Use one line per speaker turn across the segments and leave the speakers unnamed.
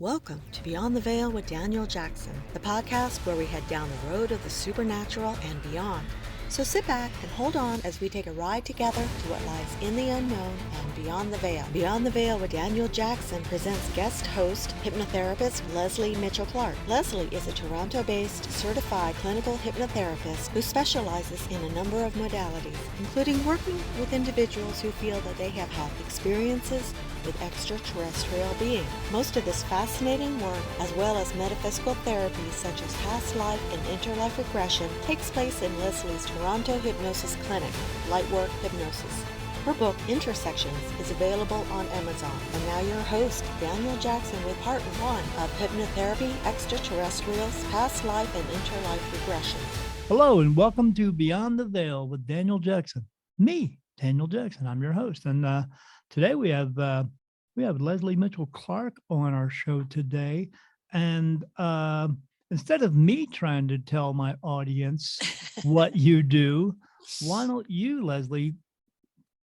Welcome to Beyond the Veil with Daniel Jackson, the podcast where we head down the road of the supernatural and beyond. So sit back and hold on as we take a ride together to what lies in the unknown and beyond the veil. Beyond the Veil with Daniel Jackson presents guest host, hypnotherapist Lesley Mitchell-Clarke. Lesley is a Toronto-based certified clinical hypnotherapist who specializes in a number of modalities, including working with individuals who feel that they have had experiences with extraterrestrial beings. Most of this fascinating work, as well as metaphysical therapies such as past life and interlife regression, takes place in Lesley's Toronto hypnosis clinic, Lightwork Hypnosis. Her book, Intersections, is available on Amazon. And now your host, Daniel Jackson, with part 1 of Hypnotherapy, Extraterrestrials, Past Life and Interlife Regression.
Hello, and welcome to Beyond the Veil with Daniel Jackson. Me, Daniel Jackson. I'm your host. And today we have Lesley Mitchell-Clarke on our show today. And instead of me trying to tell my audience what you do, why don't you, Lesley,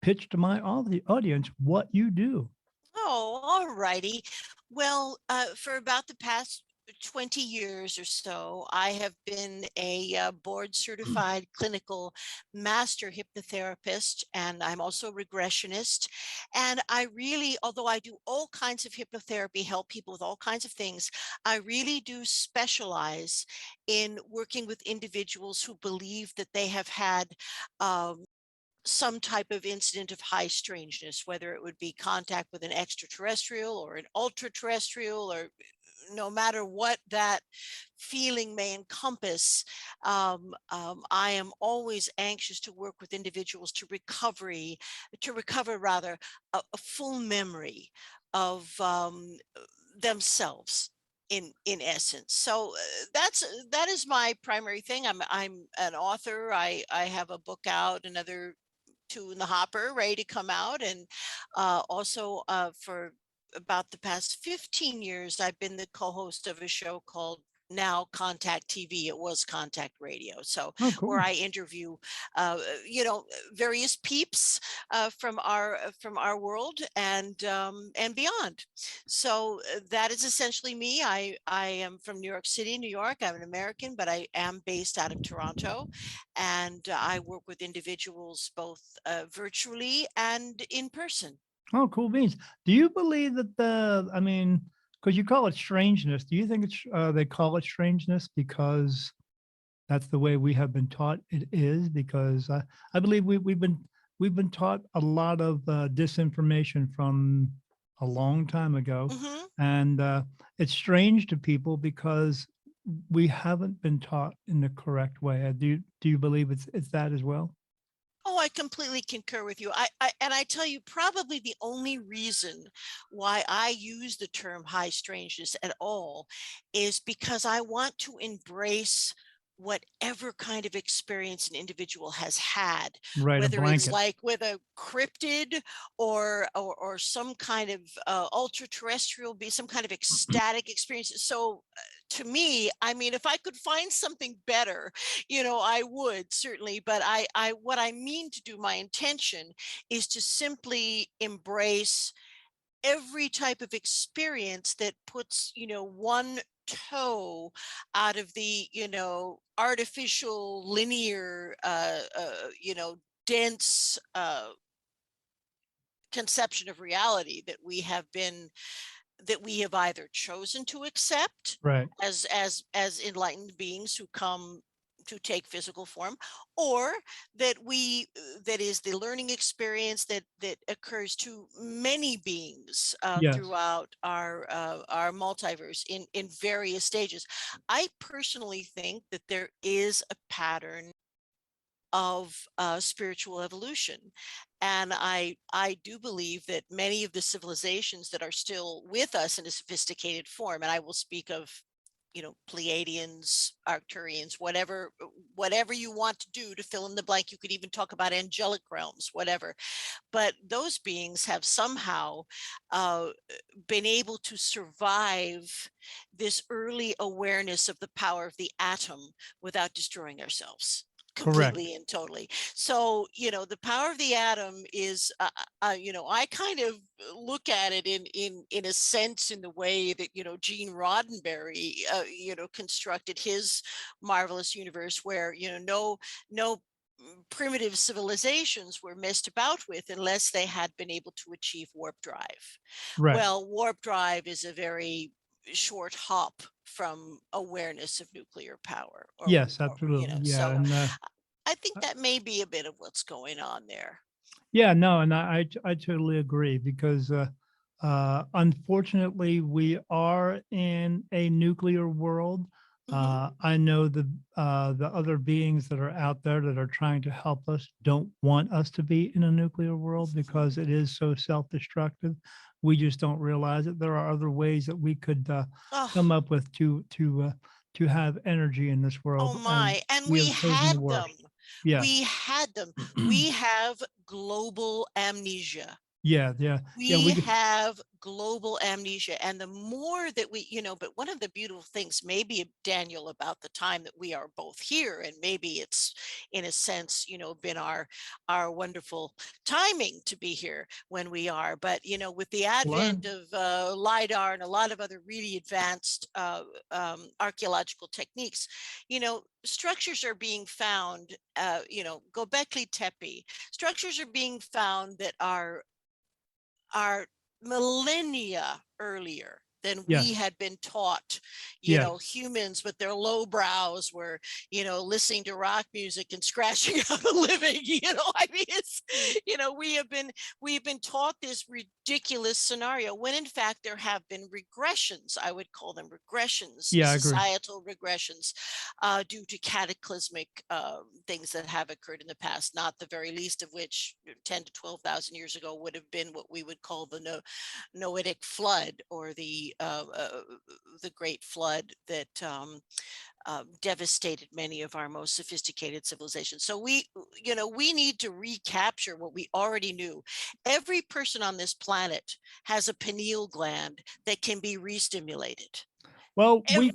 pitch to my audience what you do?
Oh, all righty. Well, for about the past 20 years or so, I have been a board certified clinical master hypnotherapist, and I'm also a regressionist. And I really, although I do all kinds of hypnotherapy, help people with all kinds of things, I really do specialize in working with individuals who believe that they have had some type of incident of high strangeness, whether it would be contact with an extraterrestrial or an ultra-terrestrial, or no matter what that feeling may encompass. I am always anxious to work with individuals to recover a full memory of themselves. In essence. So that is my primary thing. I'm an author. I have a book out, another 2 in the hopper, ready to come out. And also for about the past 15 years, I've been the co-host of a show called now Contact TV. It was Contact Radio. So where I interview, various peeps from our world and beyond. So that is essentially me. I am from New York City, New York. I'm an American, but I am based out of Toronto, and I work with individuals both virtually and in person.
Oh, cool beans. Do you believe that because you call it strangeness, do you think it's they call it strangeness because that's the way we have been taught it is? Because I believe we've been taught a lot of disinformation from a long time ago, and it's strange to people because we haven't been taught in the correct way. Do you believe it's that as well?
Oh, I completely concur with you. I tell you, probably the only reason why I use the term high strangeness at all is because I want to embrace whatever kind of experience an individual has had,
right,
whether it's like with a cryptid or some kind of ultra-terrestrial, be some kind of ecstatic experience. So to me, I mean, if I could find something better, I would certainly. But what I mean to do, my intention is to simply embrace every type of experience that puts, one toe out of the, artificial, linear, dense conception of reality that we have either chosen to accept,
right,
as enlightened beings who come to take physical form, or that is the learning experience that occurs to many beings throughout our multiverse in various stages. I personally think that there is a pattern of spiritual evolution, and I do believe that many of the civilizations that are still with us in a sophisticated form, and I will speak of Pleiadians, Arcturians, whatever you want to do to fill in the blank. You could even talk about angelic realms, whatever. But those beings have somehow been able to survive this early awareness of the power of the atom without destroying ourselves.
Correct.
completely and totally. So, the power of the atom is, I kind of look at it in a sense in the way that, Gene Roddenberry, constructed his marvelous universe where, no primitive civilizations were messed about with unless they had been able to achieve warp drive.
Right.
Well, warp drive is a very short hop from awareness of nuclear power,
Yes, absolutely. Yeah.
so
And
I think that may be a bit of what's going on there.
yeah, no, and I totally agree because unfortunately we are in a nuclear world.
Hmm.
I know the other beings that are out there that are trying to help us don't want us to be in a nuclear world because it is so self-destructive. We just don't realize it. There are other ways that we could come
Oh,
up with to have energy in this
oh
world, and
my. And
we
we
have chosen the
had them.
worst. Yeah.
We had them. We have global amnesia.
Yeah, yeah, yeah.
We have global amnesia. And the more that but one of the beautiful things, maybe, Daniel, about the time that we are both here, and maybe it's in a sense, been our wonderful timing to be here when we are. But, with the
Learn.
advent of LIDAR and a lot of other really advanced archaeological techniques, structures are being found, Gobekli Tepe, structures are being found that are millennia earlier than we
Yes,
had been taught.
yes.
Humans with their low brows were, listening to rock music and scratching out a living. I mean, it's, we've been taught this ridiculous scenario when in fact there have been regressions. I would call them regressions,
Yeah, I agree.
societal regressions, due to cataclysmic things that have occurred in the past, not the very least of which 10 to 12,000 years ago would have been what we would call the Noetic flood, or the Great Flood that devastated many of our most sophisticated civilizations. So we need to recapture what we already knew. Every person on this planet has a pineal gland that can be re-stimulated.
Well,
Every,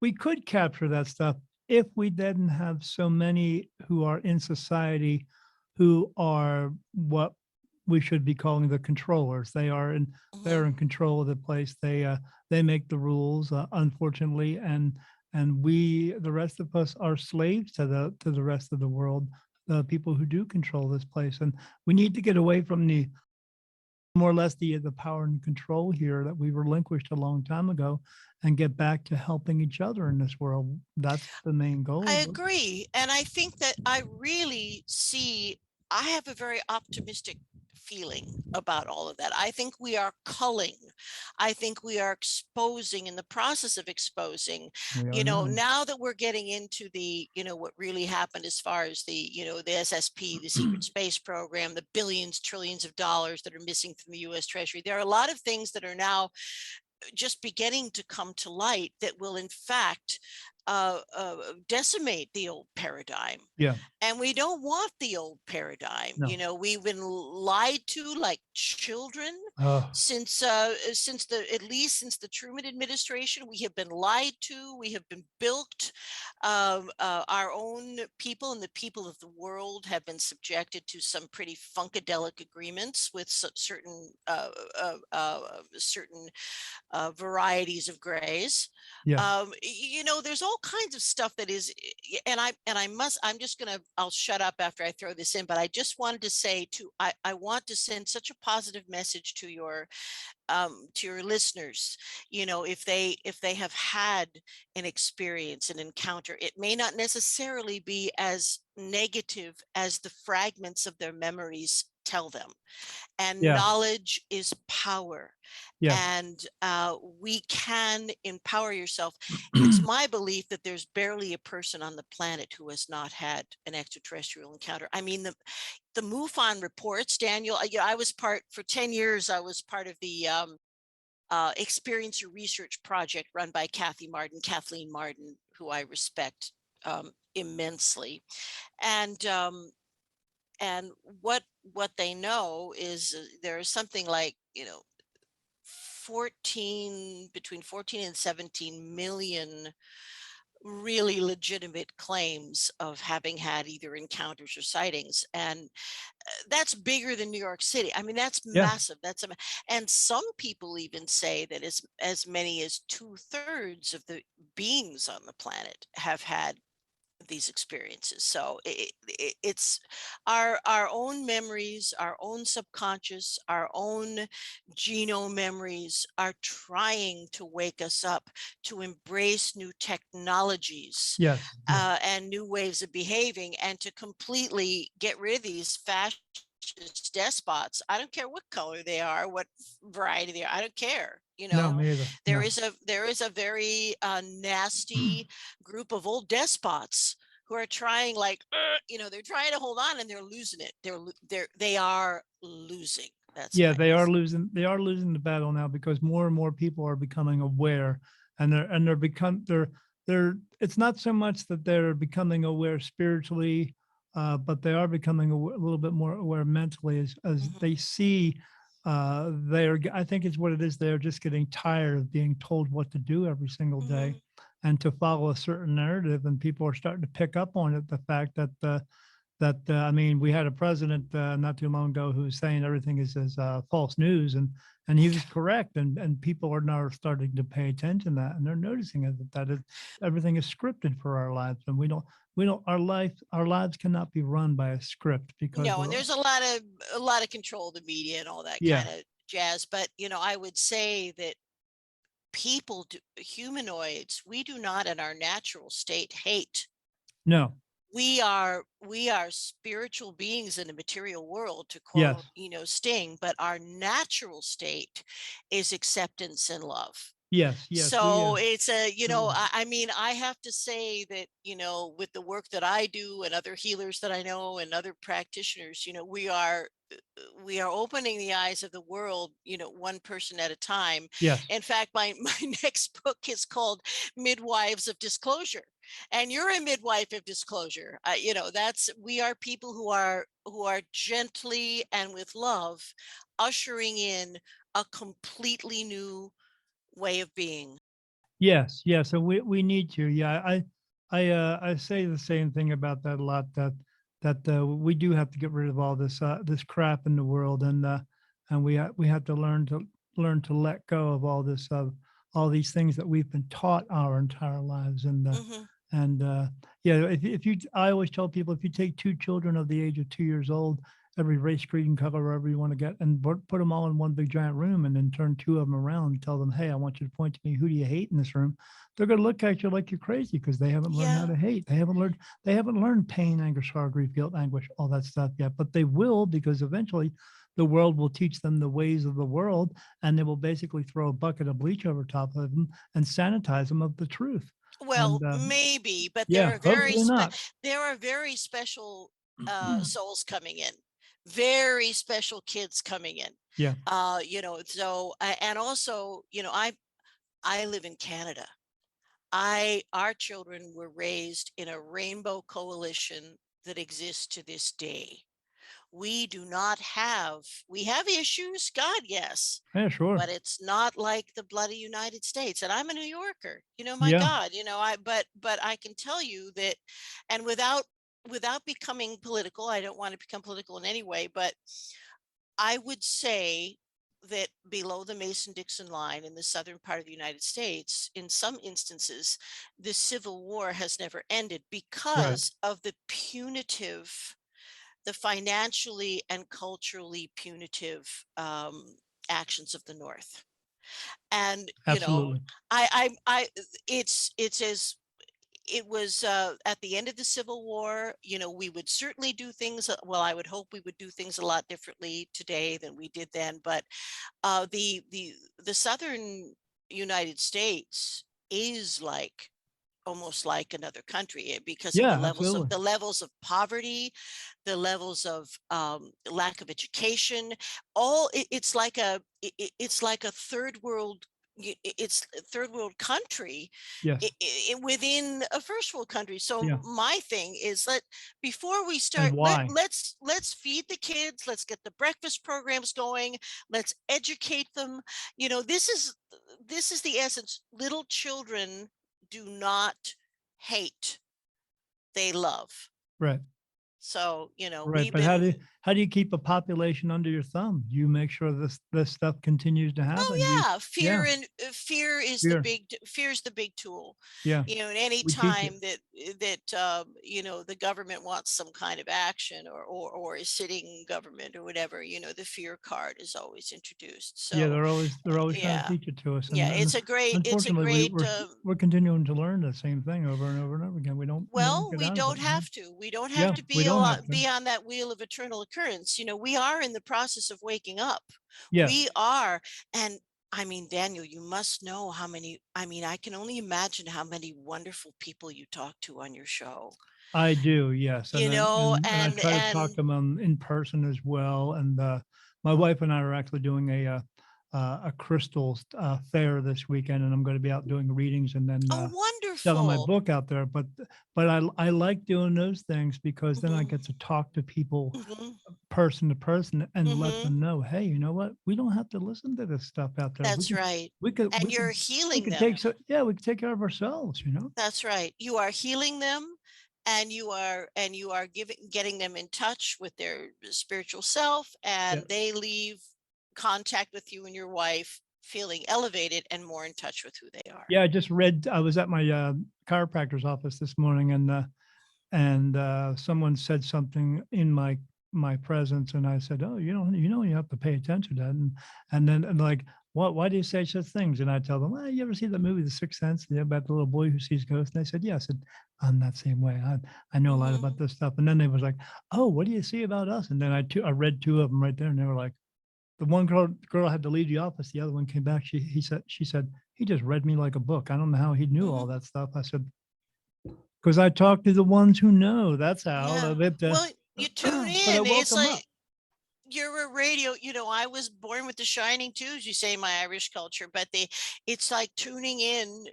we could capture that stuff if we didn't have so many who are in society who are what we should be calling the controllers. They're in control of the place. They make the rules, unfortunately, and we, the rest of us, are slaves to the rest of the world, the people who do control this place. And we need to get away from the more or less the power and control here that we relinquished a long time ago, and get back to helping each other in this world. That's the main
I
goal.
agree. And I think that I have a very optimistic feeling about all of that. I think we are culling. I think we are exposing, in the process of exposing,
We are now.
now that we're getting into the, what really happened as far as the SSP, the secret space program, the billions, trillions of dollars that are missing from the US Treasury. There are a lot of things that are now just beginning to come to light that will in fact decimate the old paradigm.
Yeah.
And we don't want the old paradigm.
No.
We've been lied to like children
Oh,
since at least since the Truman administration. We have been lied to. We have been bilked. Our own people and the people of the world have been subjected to some pretty funkadelic agreements with certain varieties of grays.
yeah.
There's all kinds of stuff that is, I'll shut up after I throw this in, but I just wanted to say I want to send such a positive message to your listeners. If they have had an experience, an encounter, it may not necessarily be as negative as the fragments of their memories tell them. And
Yeah.
knowledge is power.
Yeah.
And we can empower yourself. It's my belief that there's barely a person on the planet who has not had an extraterrestrial encounter. I mean, the MUFON reports, Daniel, I was for 10 years, I was part of the Experience Your Research project run by Kathleen Martin, who I respect immensely. And what they know is there's something like, between 14 and 17 million really legitimate claims of having had either encounters or sightings. And that's bigger than New York City. I mean, that's
Yeah.
massive. And some people even say that as many as 2/3 of the beings on the planet have had these experiences. So it's our own memories, our own subconscious, our own genome memories are trying to wake us up to embrace new technologies,
Yes. Yes.
and new ways of behaving, and to completely get rid of these fascist despots. I don't care what color they are, what variety they are. I don't care.
No, me either.
There
No.
is a very nasty group of old despots who are trying, like, they're trying to hold on, and they're losing it. They are losing. That's
Yeah,
my
they are losing. They are losing the battle now because more and more people are becoming aware, and they're. It's not so much that they're becoming aware spiritually, but they are becoming a little bit more aware mentally as
Mhm.
they see. I think it's what it is. They're just getting tired of being told what to do every single day,
Mhm.
and to follow a certain narrative. And people are starting to pick up on it. The fact I mean, we had a president not too long ago who was saying everything is false news, and he was correct, and people are now starting to pay attention to that, and they're noticing it that everything is scripted for our lives, and we don't our lives cannot be run by a script because
No, and
we're
there's a lot of control of the media and all that
yeah
kind of jazz. But I would say that humanoids, we do not in our natural state hate.
no
We are spiritual beings in a material world, to quote,
yes
Sting, but our natural state is acceptance and love.
yes we
So it's
absolutely.
I mean, I have to say that, with the work that I do and other healers that I know and other practitioners, we are opening the eyes of the world, one person at a time.
Yes.
In fact, my next book is called Midwives of Disclosure. And you're a midwife of disclosure. We are people who are gently and with love ushering in a completely new way of being.
Yes, yes, and we need to. Yeah, I say the same thing about that a lot. That we do have to get rid of all this crap in the world, and we have to learn to let go of all these things that we've been taught our entire lives,
Hmm.
and yeah, if you I always tell people if you take two children of the age of 2 years old, every race, creed, and color, wherever you want to get, and put them all in one big giant room, and then turn two of them around and tell them, "Hey, I want you to point to me. Who do you hate in this room?" They're going to look at you like you're crazy because they haven't learned how
Yeah.
to hate. They haven't learned pain, anger, sorrow, grief, guilt, anguish, all that stuff yet. But they will because eventually the world will teach them the ways of the world, and they will basically throw a bucket of bleach over top of them and sanitize them of the truth.
Well,
And
maybe, but
yeah, hopefully not.
there are very special souls coming in, very special kids coming in.
Yeah.
And also, I live in Canada. Our children were raised in a rainbow coalition that exists to this day. We have issues, God, yes,
Yeah, sure.
but it's not like the bloody United States. And I'm a New Yorker, my
Yeah.
God, but I can tell you that, and without becoming political, I don't want to become political in any way, but I would say that below the Mason-Dixon line in the southern part of the United States, in some instances, the Civil War has never ended
Right.
because of the financially and culturally punitive actions of the North. And
Absolutely.
I it's as it was at the end of the Civil War. We would certainly do things. Well, I would hope we would do things a lot differently today than we did then. But the southern United States is almost like another country, because of the
Yeah,
levels of
absolutely.
poverty, the levels of lack of education. It's like a third world. It's a third world country
Yes.
within a first world country. So
Yeah.
my thing is, before we
And
start,
why?
let's feed the kids. Let's get the breakfast programs going. Let's educate them. This is the essence. Little children do not hate, they love.
Right.
So,
Right. But how do you keep a population under your thumb? You make sure this stuff continues to happen.
yeah,
Yeah,
fear is
fear.
fear is the big tool.
Yeah.
And any
We teach it.
time that the government wants some kind of action, or is sitting government or whatever, the fear card is always introduced.
Yeah,
So
they're always trying to
yeah,
teach it to us,
yeah,
and
it's a
unfortunately,
great
we're continuing to learn the same thing over and over and over again. We don't
well,
get
we
out of it.
don't have to. We don't have
Yeah,
to
we
be
don't have to.
be on that wheel of eternal occurrence. We are in the process of waking up.
Yes,
We are. And I mean, Daniel, you must know how many, I can only imagine how many wonderful people you talk to on your show.
I do. Yes, and then and I
and
try to talk to them in person as well. And my wife and I are actually doing a crystals fair this weekend, and I'm going to be out doing readings and then
oh,
selling my
wonderful.
book out there. But I like doing those things because then I
Hmm.
get to talk to people
Hmm.
person to person and let
Hmm.
them know, hey, you know what? We don't have to listen to this stuff out there.
That's right.
We could
And
we
you're
could we
healing
could
them.
take we could take care of ourselves.
That's right. You are healing them, and you are getting them in touch with their spiritual self,
Yeah.
and they leave contact with you and your wife feeling elevated and more in touch with who they are.
Yeah, I just read. I was at my chiropractor's office this morning, and someone said something in my presence, and I said, "Oh, you have to pay attention to that." And then and like, what? Why do you say such things? And I tell them, "Well, you ever see that movie, The Sixth Sense, about the little boy who sees ghosts?" And they said, "Yeah." I said, "I'm that same way. I know a lot
Hmm.
about this stuff." And then they was like, "Oh, what do you see about us?" And then I read two of them right there, and they were like, the one girl had to leave the office. The other one came back. She said, he just read me like a book. I don't know how he knew all
Hmm.
that stuff. I said, because I talk to the ones who know. That's how.
Yeah. Well, you tune
But I
in.
woke
It's
them up.
like you're a radio. I was born with the shining too, as you say, in my Irish culture, but it's like tuning in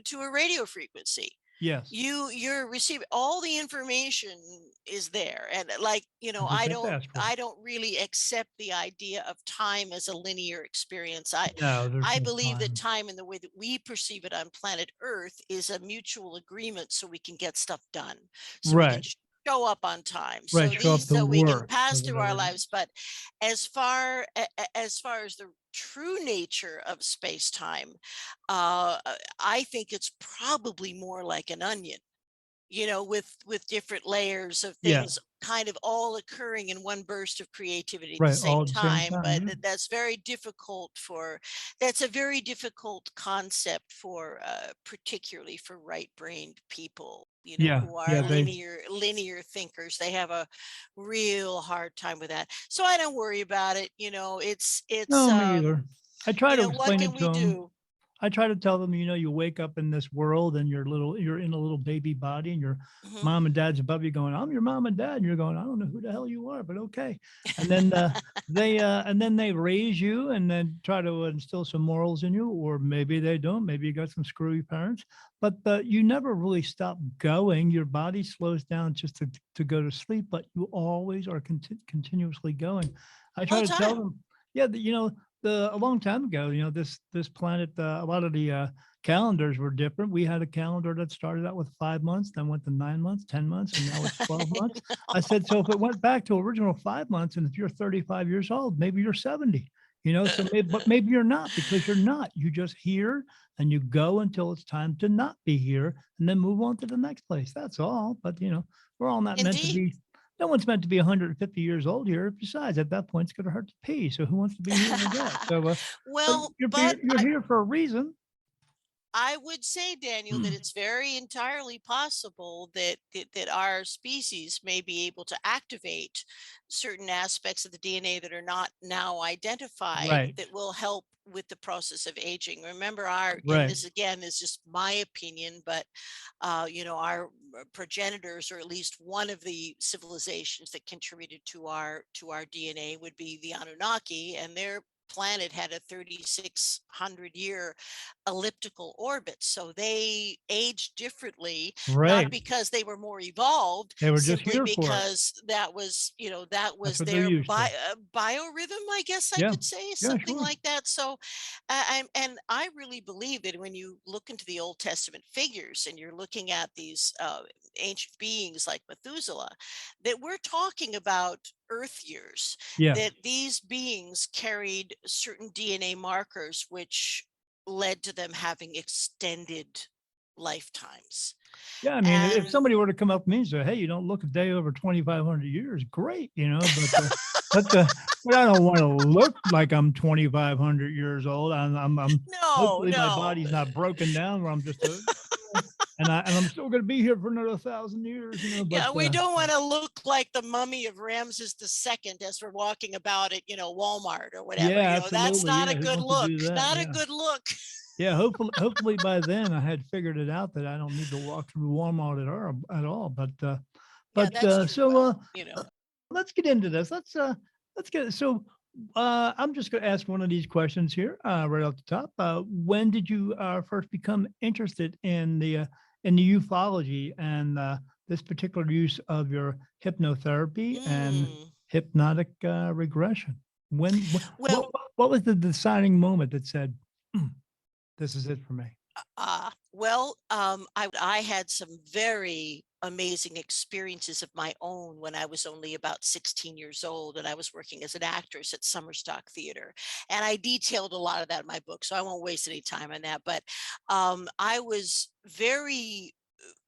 to a radio frequency.
Yes,
You're receiving all the information is there. And like,
I just have to ask for it.
I don't really accept the idea of time as a linear experience. i
No, there's
i
no
believe that
time.
time, in the way that we perceive it on planet Earth, is a mutual agreement, so we can get stuff done, so we can
Right,
show up on time,
right. Show up to
so we can
work or
pass through our
whatever it
lives.
is.
But as far as the true nature of space-time, I think it's probably more like an onion, with different layers of
Yeah,
things kind of all occurring in one burst of creativity at the
right. All
same
at the same
time.
time.
But
Yeah.
that's a very difficult concept for particularly for right-brained people,
Yeah,
who are
yeah.
linear thinkers. They have a real hard time with that. So I don't worry about it. It's
No, me either. I try to
what
explain
can
it to
we
them.
do?
I try to tell them, you wake up in this world and you're in a little baby body and your
Mhm.
mom and dad's above you going, I'm your mom and dad. And you're going, I don't know who the hell you are, but okay. And then and then they raise you and then try to instill some morals in you, or maybe they don't. Maybe you got some screwy parents, but you never really stop going. Your body slows down just to go to sleep, but you always are continuously going. I try
Whole
to tell
time.
them, yeah, a long time ago, this planet, a lot of the calendars were different. We had a calendar that started out with 5 months, then went to 9 months, 10 months, and now it's 12 months. I said, so if it went back to original 5 months, and if you're 35 years old, maybe you're 70, so but maybe you're not, because you're not. You just here and you go until it's time to not be here and then move on to the next place. That's all. But we're all not meant to
Indeed.
be. No one's meant to be 150 years old here. Besides, at that point, it's going to hurt to pee. So who wants to be here with that? So, but
Well,
you're here for a reason.
I would say, Daniel, that it's very entirely possible that our species may be able to activate certain aspects of the DNA that are not now identified,
Right,
that will help with the process of aging. Remember, and
right.
this again is just my opinion, but our progenitors, or at least one of the civilizations that contributed to our DNA, would be the Anunnaki, and their planet had a 3,600-year elliptical orbit. So they aged differently, not
Right.
because they were more evolved,
They were just
simply
here for it.
because that was, that
That's
was
what they're
their
used to.
biorhythm, I guess I
Yeah.
could say,
Yeah,
something
sure.
like that. So, and I really believe that when you look into the Old Testament figures and you're looking at these ancient beings like Methuselah, that we're talking about Earth years,
Yeah.
that these beings carried certain DNA markers which led to them having extended lifetimes.
Yeah, I mean, if
And
somebody were to come up to me and say, "Hey, you don't look a day over 2,500 years," great, but but I don't want to look like I'm 2,500 years old. I'm
no,
hopefully my
no.
body's not broken down where I'm just and I'm still going to be here for another 1,000 years, but
Yeah, we don't want to look like the mummy of Ramses II as we're walking about at, Walmart or whatever.
yeah,
That's
absolutely.
not a
Yeah, who
good
wants to
look.
do that?
Not a
Yeah.
good look.
Yeah, hopefully by then I had figured it out that I don't need to walk through Walmart at all.
Yeah, that's true.
So
Well,
let's get into this. Let's get so I'm just going to ask one of these questions here right off the top. When did you first become interested in the ufology and this particular use of your hypnotherapy and
mm.
hypnotic regression? When
Well,
what was the deciding moment that said, "Hmm, this is it for me"?
I had some very amazing experiences of my own when I was only about 16 years old, and I was working as an actress at Summerstock Theater. And I detailed a lot of that in my book, so I won't waste any time on that. But I was very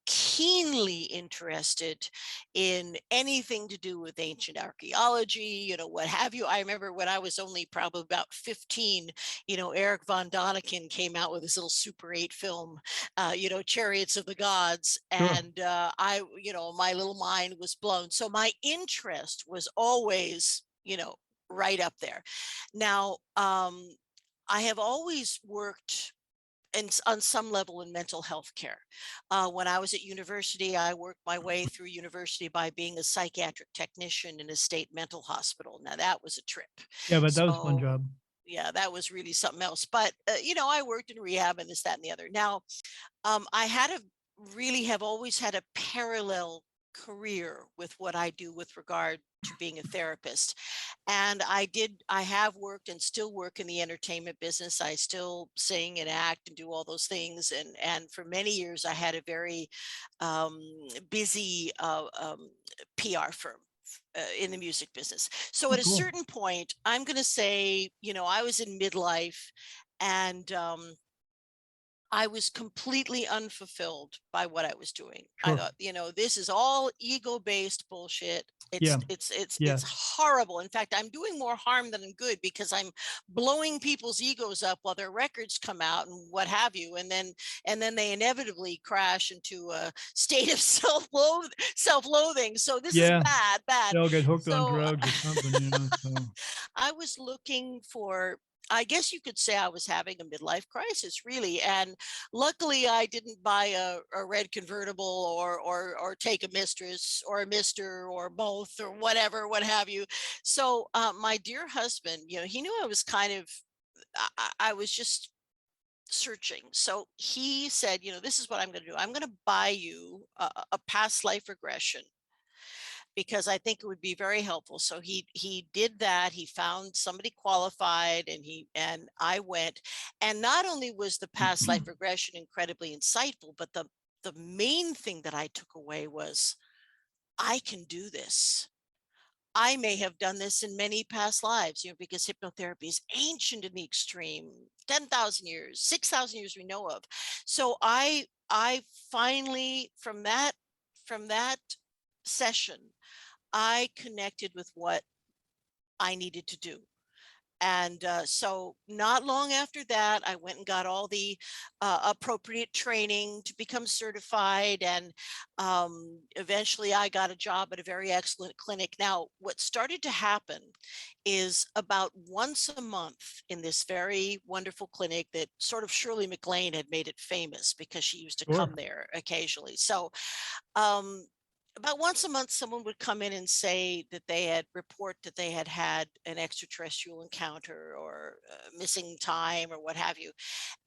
keenly interested in anything to do with ancient archaeology, what have you. I remember when I was only probably about 15, Eric von Daniken came out with his little Super 8 film, Chariots of the Gods.
Sure.
And my little mind was blown. So my interest was always, right up there. Now, I have always worked and on some level in mental health care. When I was at university, I worked my way through university by being a psychiatric technician in a state mental hospital. Now that was a trip.
Yeah, but that was a fun
So
job.
yeah, that was really something else. But I worked in rehab and this, that, and the other. Now, I have always had a parallel career with what I do with regard to being a therapist. And I have worked and still work in the entertainment business. I still sing and act and do all those things. And for many years, I had a very busy PR firm in the music business. So
Oh,
at a
cool.
certain point, I'm going to say, I was in midlife, and I was completely unfulfilled by what I was doing. I
Sure.
thought, this is all ego-based bullshit.
Yeah.
It's
Yes.
horrible. In fact, I'm doing more harm than good because I'm blowing people's egos up while their records come out and what have you, and then they inevitably crash into a state of self-loathing. So this is
Yeah.
bad.
They'll get hooked on
So
drugs or something. So
I was looking for, I guess you could say I was having a midlife crisis, really. And luckily, I didn't buy a red convertible or take a mistress or a mister or both or whatever, what have you. So my dear husband, he knew I was kind of, I was just searching. So he said, this is what I'm going to do. I'm going to buy you a past life regression because I think it would be very helpful. So he did that. He found somebody qualified, and I went. And not only was the past life regression incredibly insightful, but the main thing that I took away was I can do this. I may have done this in many past lives, because hypnotherapy is ancient in the extreme, 10,000 years, 6,000 years we know of. So I finally, from that session, I connected with what I needed to do. And so not long after that, I went and got all the appropriate training to become certified. And eventually I got a job at a very excellent clinic. Now, what started to happen is about once a month in this very wonderful clinic that sort of Shirley MacLaine had made it famous because she used to
sure.
come there occasionally. So um, about once a month, someone would come in and say that they had report that they had had an extraterrestrial encounter or missing time or what have you.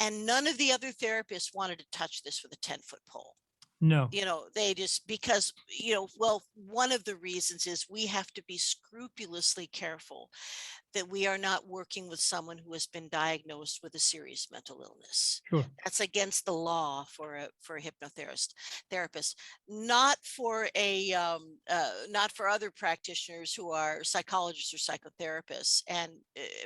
And none of the other therapists wanted to touch this with a 10-foot pole.
No,
They just, because, well, one of the reasons is we have to be scrupulously careful that we are not working with someone who has been diagnosed with a serious mental illness.
sure.
That's against the law for a therapist, not for not for other practitioners who are psychologists or psychotherapists. And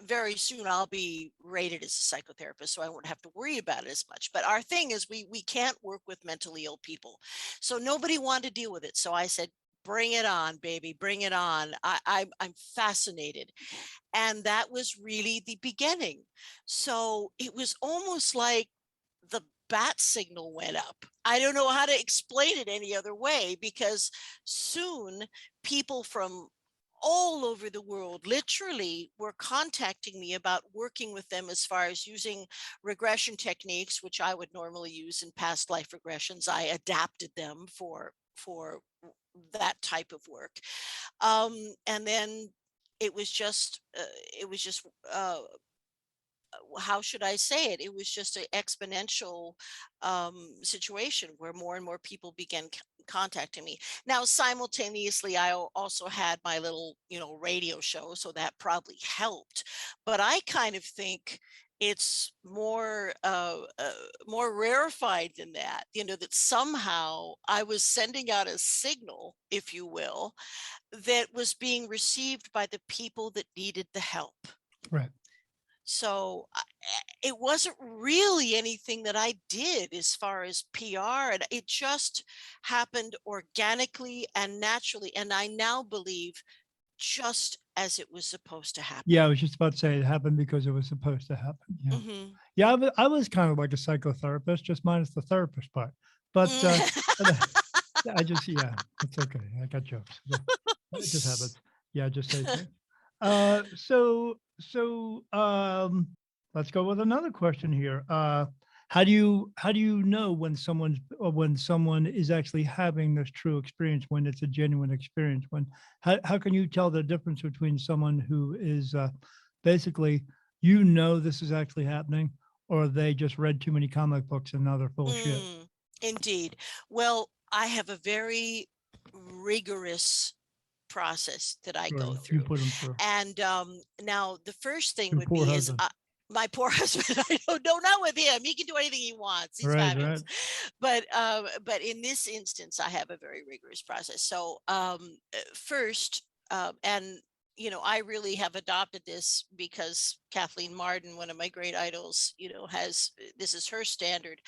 very soon I'll be rated as a psychotherapist, so I won't have to worry about it as much. But our thing is we can't work with mentally ill people, so nobody wanted to deal with it. So I said, bring it on, baby, bring it on. I'm fascinated. And that was really the beginning. So it was almost like the bat signal went up. I don't know how to explain it any other way, because soon people from all over the world literally were contacting me about working with them as far as using regression techniques, which I would normally use in past life regressions. I adapted them for that type of work. And then it was just how should I say it? It was just an exponential situation where more and more people began contacting me. Now, simultaneously, I also had my little, radio show, so that probably helped. But I kind of think it's more rarefied than that. That somehow I was sending out a signal, if you will, that was being received by the people that needed the help.
Right.
So it wasn't really anything that I did as far as PR, and it just happened organically and naturally. And I now believe just as it was supposed to happen.
Yeah, I was just about to say it happened because it was supposed to happen. Yeah.
Mm-hmm.
Yeah, I was kind of like a psychotherapist, just minus the therapist part. But I just, yeah, it's okay. I got jokes. Yeah, it just happens. Yeah, just say things. Let's go with another question here. How do you know when someone is actually having this true experience, when it's a genuine experience? How can you tell the difference between someone who is basically, this is actually happening, or they just read too many comic books and now they're full of shit?
Indeed. Well, I have a very rigorous process that I go through.
You put them through.
And now the first thing
Your
would
poor
be
husband.
my poor husband. I don't know, not with him. He can do anything he wants. He's
Right,
fabulous. But in this instance, I have a very rigorous process. So first, and I really have adopted this because Kathleen Marden, one of my great idols, this is her standard.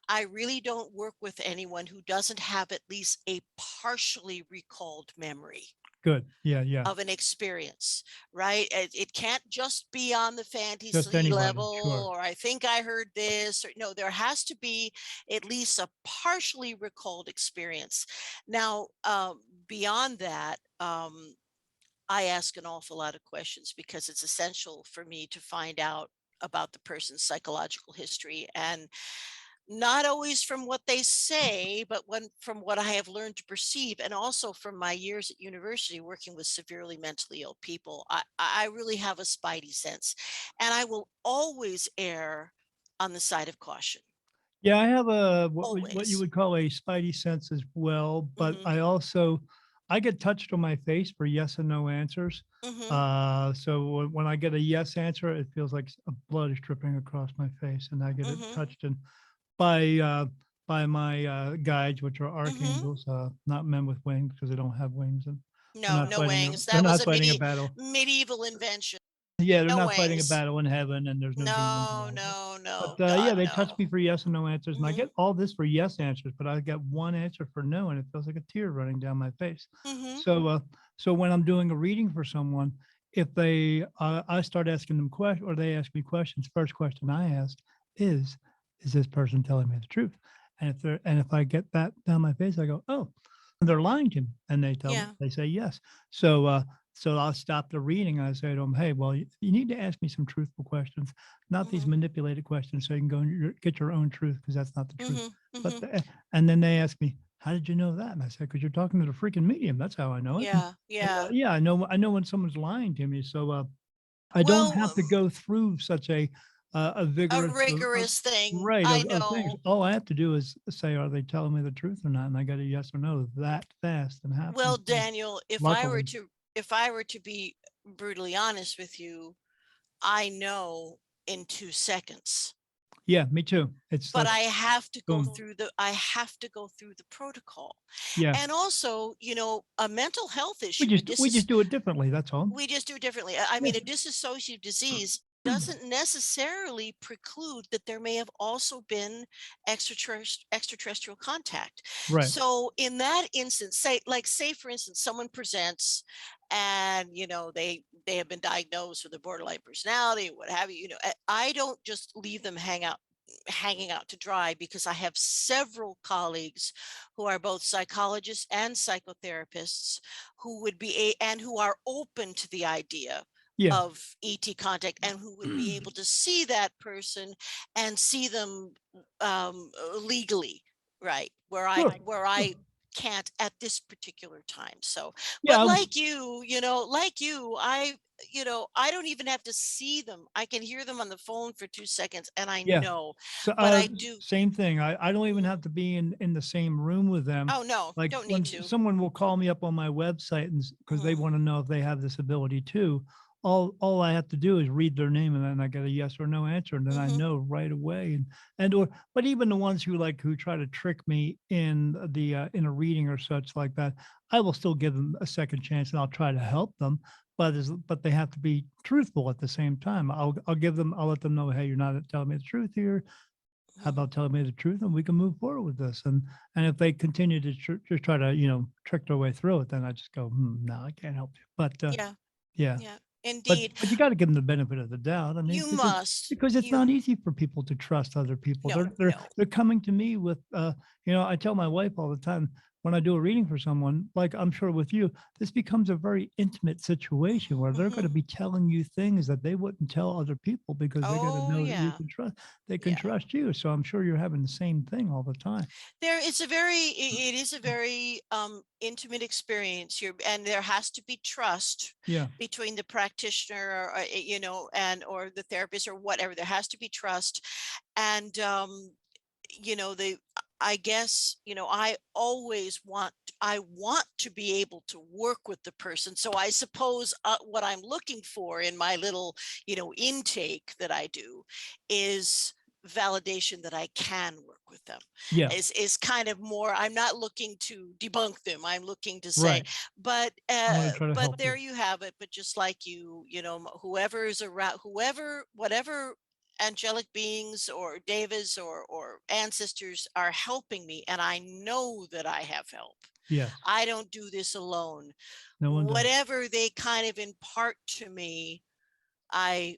I really don't work with anyone who doesn't have at least a partially recalled memory.
Good. Yeah.
Of an experience, right? It can't just be on the
Just
fantasy
anybody,
level,
sure.
or I think I heard this, or no, there has to be at least a partially recalled experience. Now, beyond that, I ask an awful lot of questions because it's essential for me to find out about the person's psychological history, and not always from what they say, but from what I have learned to perceive, and also from my years at university working with severely mentally ill people. I really have a spidey sense, and I will always err on the side of caution.
Yeah, I have what you
Always.
would call a spidey sense as well, but
Mhm.
I get touched on my face for yes and no answers.
Mhm.
So when I get a yes answer, it feels like blood is dripping across my face, and I get it
Mhm.
touched in by my guides, which are
Mhm.
archangels, not men with wings, because they don't have wings, and they're
No,
not
no
fighting
wings.
they're
That was
not
a
fighting a battle.
medieval invention.
Yeah, they're
No
not fighting a
wings.
battle in heaven, and there's no demons
No,
involved.
no,
But
no.
yeah,
God,
they touch
no.
me for yes and no answers, and I get
Mhm.
all this for yes answers, but I get one answer for no, and it feels like a tear running down my face.
Mhm.
So when I'm doing a reading for someone, if I start asking them questions, or they ask me questions, first question I ask is this person telling me the truth? And if I get that down my face, I go, oh, they're lying to me, and
Yeah.
they say yes. So I'll stop the reading. I say to them, hey, well, you need to ask me some truthful questions, not these
Mhm.
manipulated questions, so you can go and get your own truth, because that's not the truth.
Mhm.
But
Mhm.
and then they ask me, how did you know that? And I said, because you're talking to the freaking medium. That's how I know it.
Yeah,
And,
yeah.
yeah, I know when someone's lying to me. So I don't
Well,
have to go through such a
a
vigorous
rigorous thing.
right
I
of things.
know.
All I have to do is say, are they telling me the truth or not? And I got a yes or no that fast and
Well,
happens.
Daniel,
Luckily,
if I were to be brutally honest with you, I know in 2 seconds.
yeah, me too. It's
But
like
I have to go
boom.
through the protocol.
Yeah,
And also, a mental health
we
issue,
we just do it differently. That's all.
we just do it differently. I
Yeah.
mean, a dissociative disease doesn't necessarily preclude that there may have also been extraterrestrial contact.
Right.
So in that instance, say for instance, someone presents and they have been diagnosed with a borderline personality, what have you, I don't just leave them hanging out to dry, because I have several colleagues who are both psychologists and psychotherapists who would and who are open to the idea
Yeah.
of ET contact, and who would be able to see that person and see them legally, right? Where
Sure.
I can't at this particular time. So,
Yeah.
but like you, I don't even have to see them. I can hear them on the phone for 2 seconds and I
Yeah.
know,
So
but I do.
same thing. I don't even have to be in the same room with them.
Oh, no,
Like
don't
when
need to.
someone will call me up on my website and because they want to know if they have this ability too. All I have to do is read their name and then I get a yes or no answer, and then I know right away. But even the ones who try to trick me in in a reading or such like that, I will still give them a second chance and I'll try to help them. But they have to be truthful at the same time. I'll let them know, hey, you're not telling me the truth here. How about telling me the truth and we can move forward with this? And if they continue to just try to trick their way through it, then I just go, no, I can't help you. But
Yeah,
yeah.
yeah, indeed.
But you got to give them the benefit of the doubt. I mean,
You must.
because it's not easy for people to trust other people.
No,
They're coming to me with I tell my wife all the time when I do a reading for someone, like I'm sure with you, this becomes a very intimate situation where they're going to be telling you things that they wouldn't tell other people because they got to know that you can trust. They can trust you. So I'm sure you're having the same thing all the time.
It is a very intimate experience here, and there has to be trust between the practitioner or the therapist or whatever. There has to be trust. And I guess I want to be able to work with the person. So I suppose what I'm looking for in my little intake that I do is validation that I can work with them. Is kind of more, I'm not looking to debunk them, I'm looking to say, but there you have it. But just like whoever is around, whatever angelic beings or devas or ancestors are helping me, and I know that I have help. I don't do this alone. Whatever they kind of impart to me, I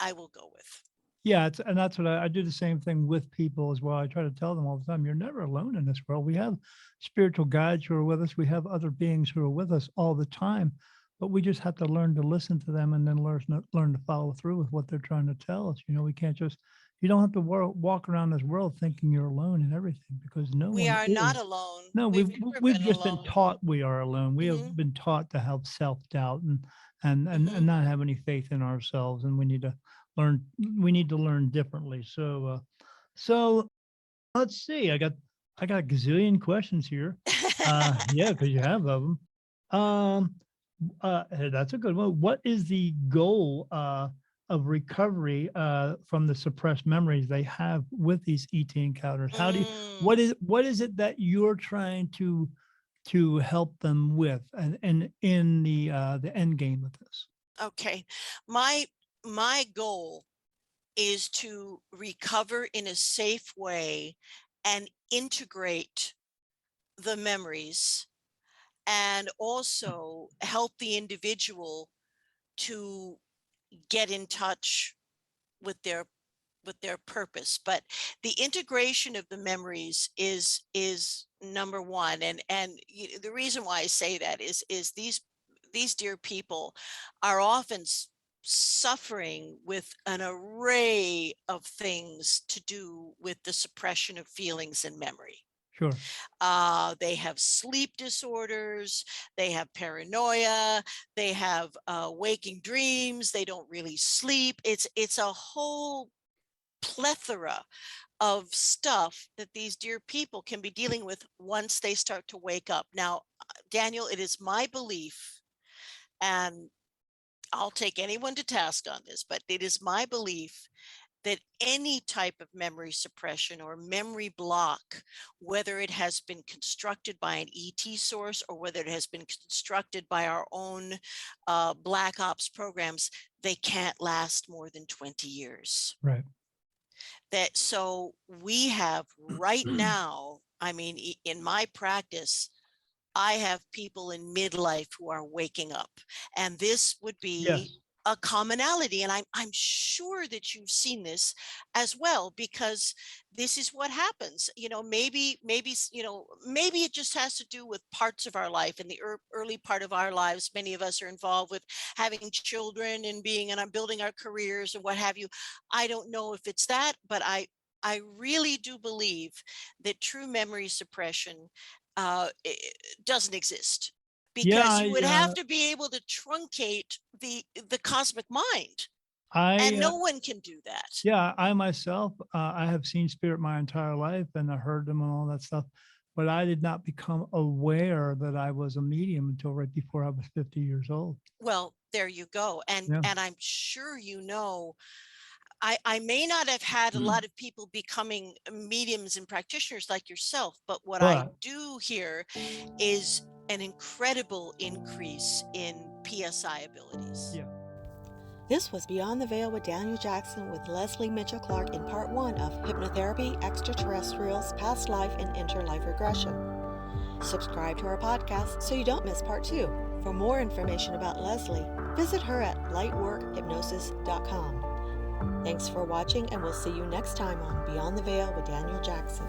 will go with.
Yeah, and that's what I do the same thing with people as well. I try to tell them all the time, you're never alone in this world. We have spiritual guides who are with us. We have other beings who are with us all the time, but we just have to learn to listen to them and then learn to follow through with what they're trying to tell us. We can't you don't have to walk around this world thinking you're alone in everything, because
we are not alone.
No, we've just been taught we are alone. We have been taught to have self-doubt and not have any faith in ourselves, and we need to learn differently. So let's see. I got a gazillion questions here. Yeah, because you have of them. That's a good one. What is the goal of recovery from the suppressed memories they have with these ET encounters? What is it that you're trying to help them with, and in the end game of this?
Okay, my goal is to recover in a safe way and integrate the memories, and also help the individual to get in touch with their purpose. But the integration of the memories is number one. And the reason why I say that is these dear people are often suffering with an array of things to do with the suppression of feelings and memory.
Sure.
They have sleep disorders, they have paranoia, they have waking dreams, they don't really sleep. It's a whole plethora of stuff that these dear people can be dealing with once they start to wake up. Now, Daniel, it is my belief, and I'll take anyone to task on this, but it is my belief that any type of memory suppression or memory block, whether it has been constructed by an ET source or whether it has been constructed by our own Black Ops programs, they can't last more than 20 years.
Right.
That so we have right now, I mean, in my practice, I have people in midlife who are waking up, and this would be
Yes.
a commonality. And I'm sure that you've seen this as well, because this is what happens. Maybe it just has to do with parts of our life. In the early part of our lives, many of us are involved with having children and building our careers and what have you. I don't know if it's that, but I really do believe that true memory suppression doesn't exist,
Yeah.
because you would have to be able to truncate the cosmic mind, and
I
no one can do that.
Yeah, I myself, I have seen spirit my entire life, and I heard them and all that stuff, but I did not become aware that I was a medium until right before I was 50 years old.
Well, there you go. And I'm sure I may not have had a lot of people becoming mediums and practitioners like yourself, but what I do hear is an incredible increase in PSI abilities.
Yeah.
This was Beyond the Veil with Daniel Jackson with Lesley Mitchell-Clarke in part 1 of Hypnotherapy, Extraterrestrials, Past Life, and Interlife Regression. Subscribe to our podcast so you don't miss part 2. For more information about Lesley, visit her at lightworkhypnosis.com. Thanks for watching, and we'll see you next time on Beyond the Veil with Daniel Jackson.